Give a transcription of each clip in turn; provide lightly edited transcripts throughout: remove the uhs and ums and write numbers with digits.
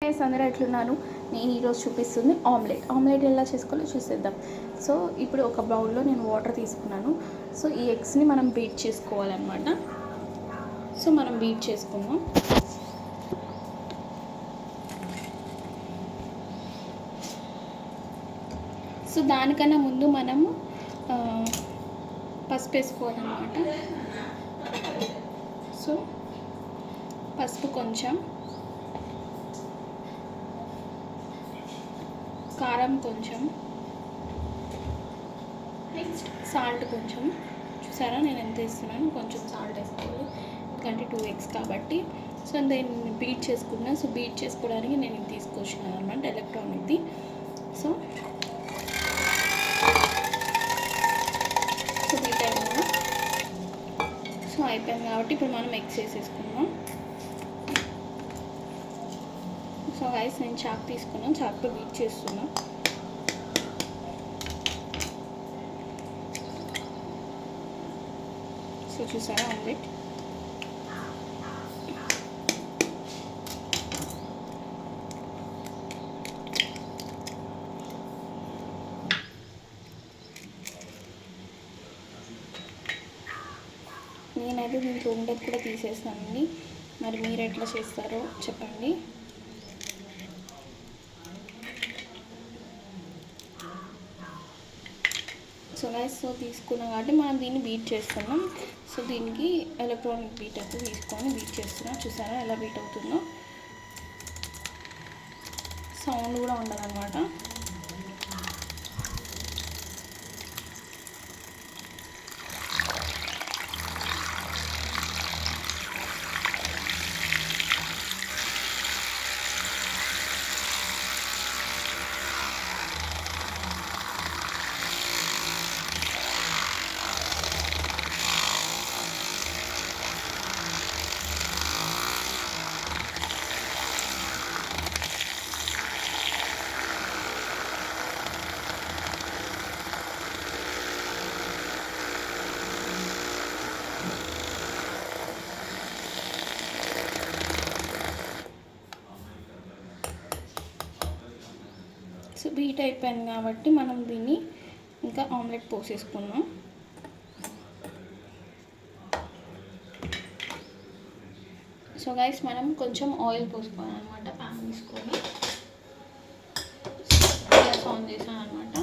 Guys అందరూ ఎట్లున్నారు? నేను ఈరోజు చూపిస్తుంది ఆమ్లెట్ ఎలా చేసుకోవాలో చూసేద్దాం. సో ఇప్పుడు ఒక బౌల్లో నేను వాటర్ తీసుకున్నాను. సో ఈ ఎగ్స్ని మనం బీట్ చేసుకోవాలన్నమాట. సో మనం బీట్ చేసుకుందాం. సో దానికన్నా ముందు మనము పసుపు వేసుకోవాలన్నమాట. సో పసుపు కొంచెం, కారం కొంచెం, నెక్స్ట్ సాల్ట్ కొంచెం. చూసారా నేను ఎంత వేస్తున్నాను? కొంచెం సాల్ట్ వేసుకోవాలి, ఎందుకంటే 2 ఎగ్స్ కాబట్టి. సో నేను బీట్ చేసుకున్నా. సో బీట్ చేసుకోవడానికి నేను ఇది తీసుకొచ్చినాను అనమాట, ఎలక్ట్రానిక్ది. సో బీట్ అయిపోయిందా? సో అయిపోయింది కాబట్టి ఇప్పుడు మనం ఎగ్స్ వేసేసుకుందాం. సో గైస్ నేను చాక్ తీసుకున్నాను, చాక్తో బీట్ చేస్తున్నా. సో చూసారా ఆమ్లెట్. నేనైతే దీంట్లో ఉండకు కూడా తీసేస్తానండి. మరి మీరు ఎట్లా చేస్తారో చెప్పండి. సో గైస్ తీసుకున్నాం కాబట్టి మనం దీన్ని బీట్ చేసుకున్నాం. సో దీనికి ఎలక్ట్రానిక్ బీట్ అయితే తీసుకొని బీట్ చేస్తున్నాం. చూసారా ఎలా బీట్ అవుతుందో? సౌండ్ కూడా ఉండదన్నమాట. సో బీట్ అయిపోయింది కాబట్టి మనం దీన్ని ఇంకా ఆమ్లెట్ పోసేసుకున్నాం. సో గైస్ మనం కొంచెం ఆయిల్ పోసుకోవాలన్నమాట. ప్యాన్ తీసుకొని గ్యాస్ ఆన్ చేసాను అనమాట.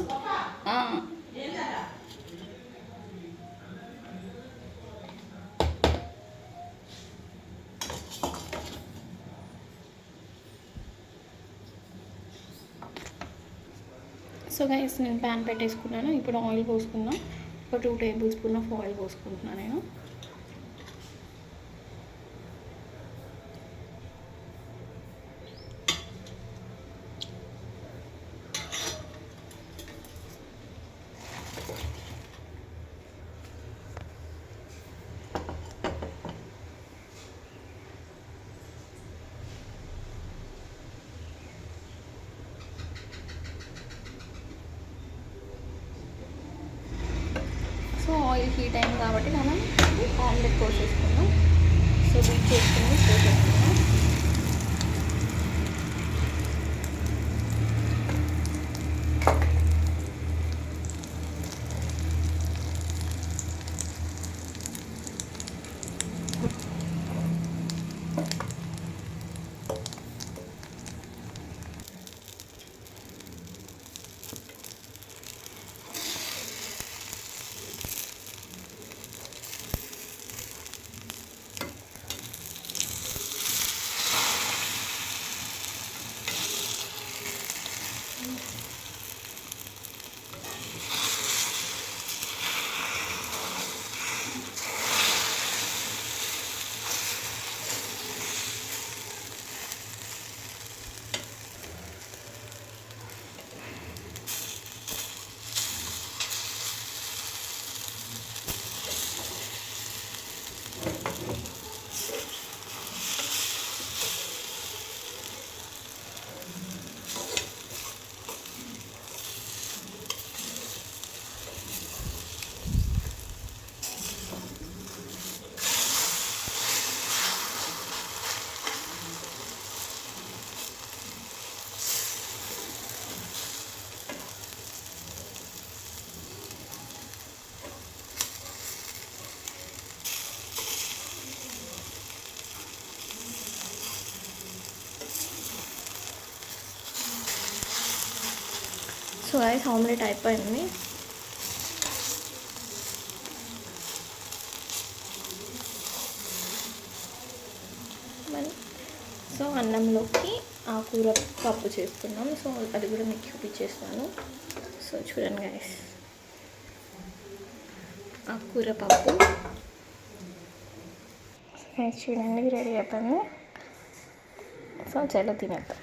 సో గైస్ నేను ప్యాన్ పెట్టేసుకున్నాను. ఇప్పుడు ఆయిల్ పోసుకుందాం. ఒక 2 టేబుల్ స్పూన్ ఆఫ్ ఆయిల్ పోసుకుంటున్నాను నేను. సో ఆయిల్ హీట్ అయింది కాబట్టి మనం ఆమ్లెట్ పోసేసుకున్నాం. సో బీట్ చేసుకుని పోసేసుకున్నాం. సో గైస్ ఆమ్లెట్ అయిపోయింది. మరి సో అన్నంలోకి ఆకుకూర పప్పు చేస్తున్నాం. సో అది కూడా మీకు చూపించేస్తాను. సో చూడండి గైస్, ఆకుకూర పప్పు గైస్ చూడండి రెడీ అయిపోయింది. సో చలో తినేద్దాం.